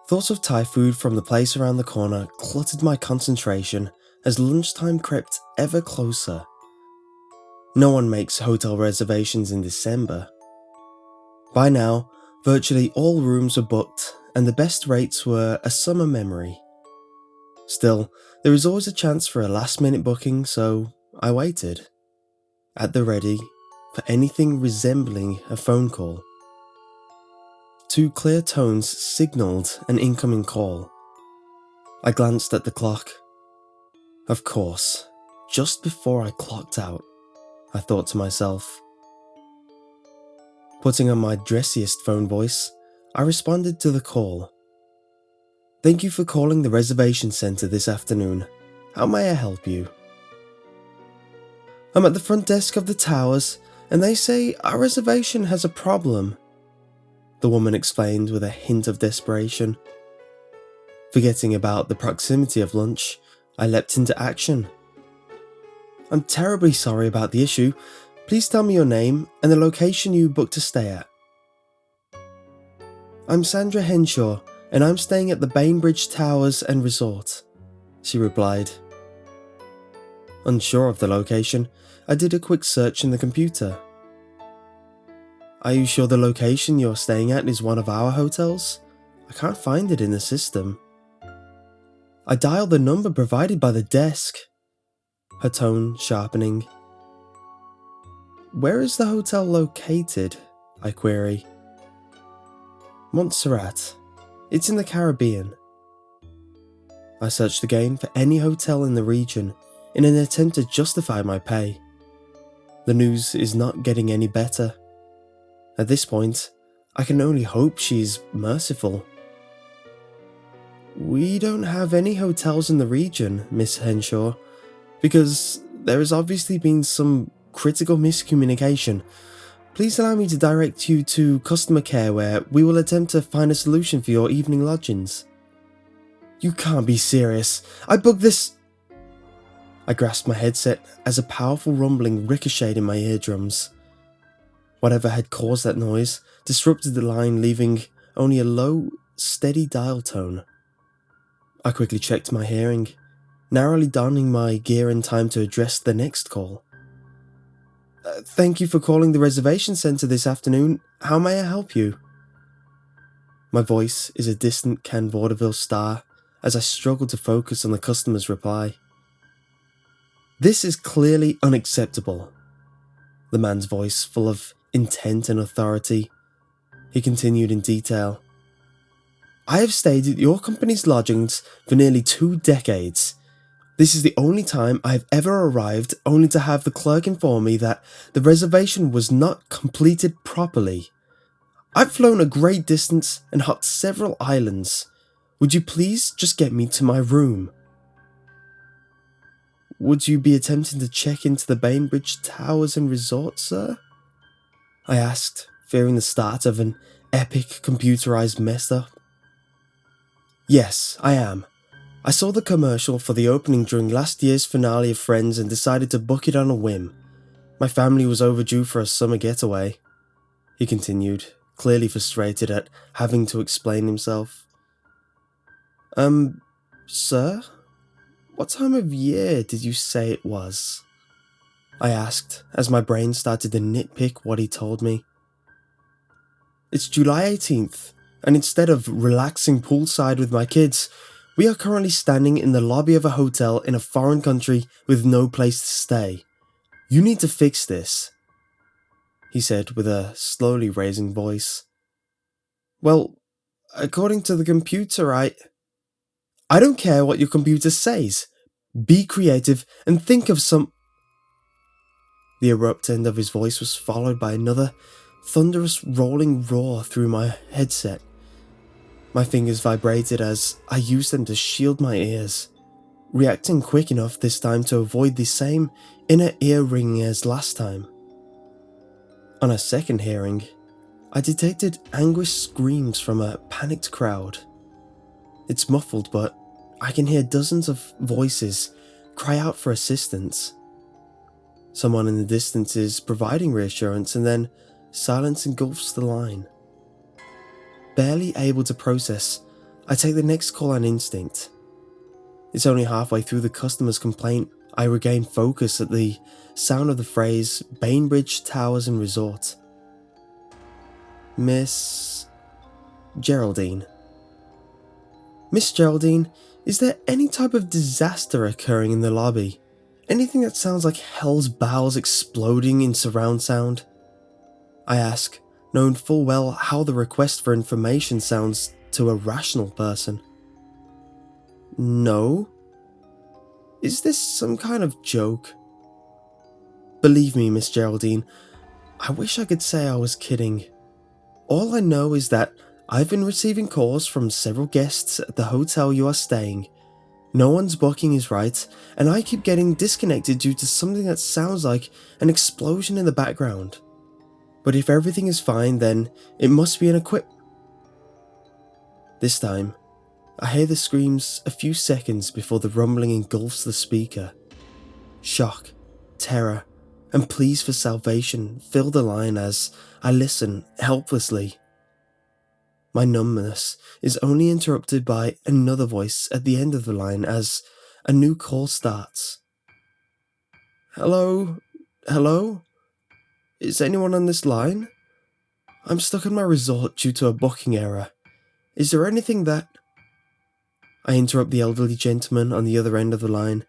Thoughts of Thai food from the place around the corner cluttered my concentration as lunchtime crept ever closer. No one makes hotel reservations in December. By now, virtually all rooms were booked and the best rates were a summer memory. Still, there is always a chance for a last-minute booking, so I waited, at the ready, for anything resembling a phone call. Two clear tones signalled an incoming call. I glanced at the clock. Of course, just before I clocked out, I thought to myself. Putting on my dressiest phone voice, I responded to the call. "Thank you for calling the reservation centre this afternoon. How may I help you?" "I'm at the front desk of the Towers, and they say our reservation has a problem," the woman explained with a hint of desperation. Forgetting about the proximity of lunch, I leapt into action. "I'm terribly sorry about the issue. Please tell me your name and the location you booked to stay at." "I'm Sandra Henshaw, and I'm staying at the Bainbridge Towers and Resort," she replied. Unsure of the location, I did a quick search in the computer. "Are you sure the location you're staying at is one of our hotels? I can't find it in the system." I dialed the number provided by the desk, her tone sharpening. "Where is the hotel located?" I query. "Montserrat. It's in the Caribbean." I searched again for any hotel in the region in an attempt to justify my pay. The news is not getting any better. At this point, I can only hope she's merciful. "We don't have any hotels in the region, Miss Henshaw, because there has obviously been some critical miscommunication. Please allow me to direct you to customer care where we will attempt to find a solution for your evening lodgings." "You can't be serious. I booked this..." I grasped my headset as a powerful rumbling ricocheted in my eardrums. Whatever had caused that noise disrupted the line, leaving only a low, steady dial tone. I quickly checked my hearing, narrowly donning my gear in time to address the next call. "Thank you for calling the reservation centre this afternoon. How may I help you?" My voice is a distant canned vaudeville star as I struggle to focus on the customer's reply. "This is clearly unacceptable." The man's voice full of intent and authority. He continued in detail. "I have stayed at your company's lodgings for nearly 2 decades. This is the only time I have ever arrived only to have the clerk inform me that the reservation was not completed properly. I've flown a great distance and hopped several islands. Would you please just get me to my room?" "Would you be attempting to check into the Bainbridge Towers and Resort, sir?" I asked, fearing the start of an epic computerized mess up. "Yes, I am. I saw the commercial for the opening during last year's finale of Friends and decided to book it on a whim. My family was overdue for a summer getaway," he continued, clearly frustrated at having to explain himself. Sir? What time of year did you say it was?" I asked as my brain started to nitpick what he told me. "It's July 18th, and instead of relaxing poolside with my kids, we are currently standing in the lobby of a hotel in a foreign country with no place to stay. You need to fix this," he said with a slowly raising voice. "Well, according to the computer, I don't care what your computer says. Be creative and think of some..." The abrupt end of his voice was followed by another thunderous rolling roar through my headset. My fingers vibrated as I used them to shield my ears, reacting quick enough this time to avoid the same inner ear ringing as last time. On a second hearing, I detected anguished screams from a panicked crowd. It's muffled, but I can hear dozens of voices cry out for assistance. Someone in the distance is providing reassurance, and then silence engulfs the line. Barely able to process, I take the next call on instinct. It's only halfway through the customer's complaint I regain focus at the sound of the phrase Bainbridge Towers and Resort. Miss Geraldine. Miss Geraldine, is there any type of disaster occurring in the lobby? Anything that sounds like hell's bowels exploding in surround sound? I ask, knowing full well how the request for information sounds to a rational person. No? Is this some kind of joke? Believe me, Miss Geraldine, I wish I could say I was kidding. All I know is that I've been receiving calls from several guests at the hotel you are staying. No one's booking is right, and I keep getting disconnected due to something that sounds like an explosion in the background. But if everything is fine, then it must be an This time, I hear the screams a few seconds before the rumbling engulfs the speaker. Shock, terror, and pleas for salvation fill the line as I listen helplessly. My numbness is only interrupted by another voice at the end of the line as a new call starts. Hello? Hello? Is anyone on this line? I'm stuck in my resort due to a booking error. Is there anything that... I interrupt the elderly gentleman on the other end of the line.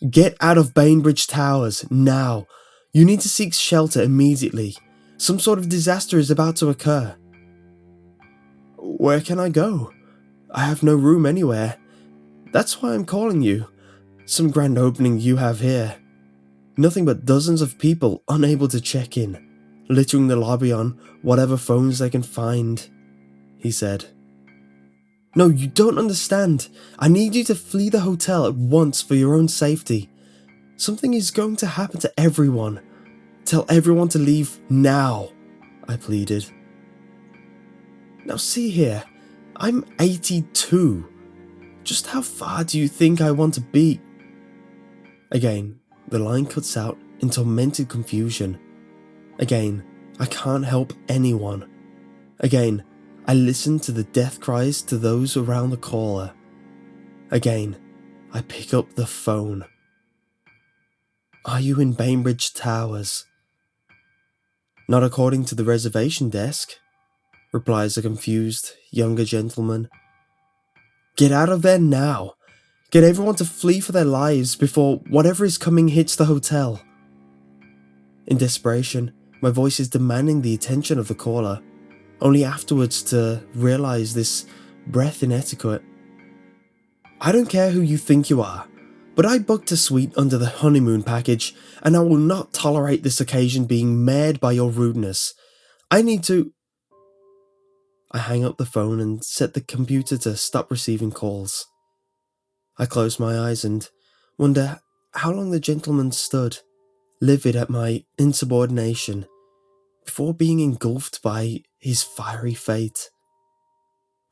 Get out of Bainbridge Towers, now. You need to seek shelter immediately. Some sort of disaster is about to occur. Where can I go? I have no room anywhere. That's why I'm calling you. Some grand opening you have here. Nothing but dozens of people unable to check in, littering the lobby on whatever phones they can find, he said. No, you don't understand. I need you to flee the hotel at once for your own safety. Something is going to happen to everyone. Tell everyone to leave now, I pleaded. Now see here, I'm 82. Just how far do you think I want to be? Again, the line cuts out in tormented confusion. Again, I can't help anyone. Again, I listen to the death cries to those around the caller. Again, I pick up the phone. Are you in Bainbridge Towers? Not according to the reservation desk, replies a confused, younger gentleman. Get out of there now. Get everyone to flee for their lives before whatever is coming hits the hotel. In desperation, my voice is demanding the attention of the caller, only afterwards to realize this breath inetiquette. I don't care who you think you are, but I booked a suite under the honeymoon package, and I will not tolerate this occasion being marred by your rudeness. I need to... I hang up the phone and set the computer to stop receiving calls. I close my eyes and wonder how long the gentleman stood, livid at my insubordination, before being engulfed by his fiery fate.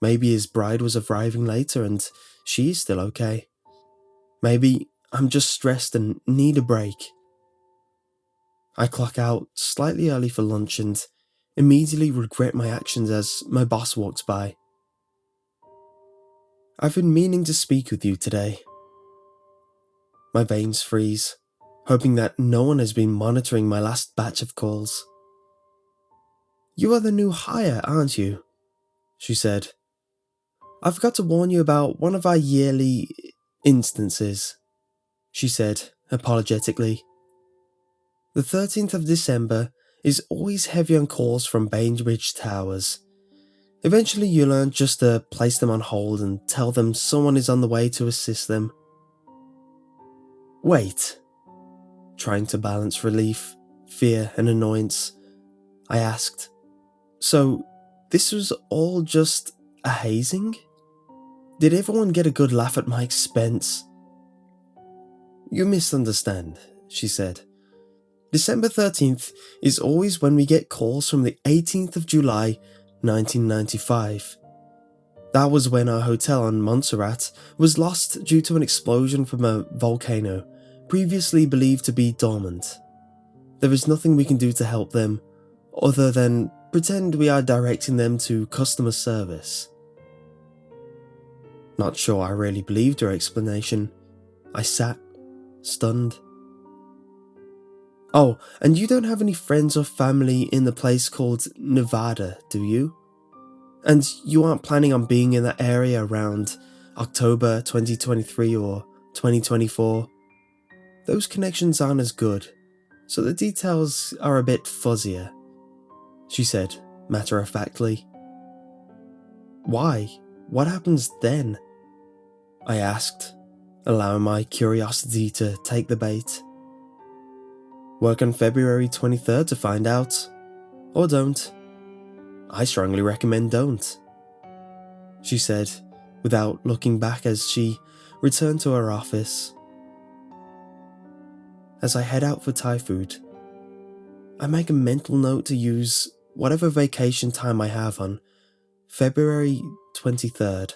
Maybe his bride was arriving later and she is still okay. Maybe I'm just stressed and need a break. I clock out slightly early for lunch and immediately regret my actions as my boss walks by. I've been meaning to speak with you today. My veins freeze, hoping that no one has been monitoring my last batch of calls. You are the new hire, aren't you? She said. I forgot to warn you about one of our yearly instances, she said apologetically. The 13th of December is always heavy on calls from Bainbridge Towers. Eventually you learn just to place them on hold and tell them someone is on the way to assist them. Wait. Trying to balance relief, fear and annoyance, I asked. So, this was all just a hazing? Did everyone get a good laugh at my expense? You misunderstand, she said. December 13th is always when we get calls from the 18th of July, 1995. That was when our hotel on Montserrat was lost due to an explosion from a volcano, previously believed to be dormant. There is nothing we can do to help them, other than pretend we are directing them to customer service. Not sure I really believed her explanation. I sat, stunned. Oh, and you don't have any friends or family in the place called Nevada, do you? And you aren't planning on being in that area around October 2023 or 2024? Those connections aren't as good, so the details are a bit fuzzier, she said, matter-of-factly. Why? What happens then? I asked, allowing my curiosity to take the bait. Work on February 23rd to find out. Or don't. I strongly recommend don't, she said, without looking back as she returned to her office. As I head out for Thai food, I make a mental note to use whatever vacation time I have on February 23rd.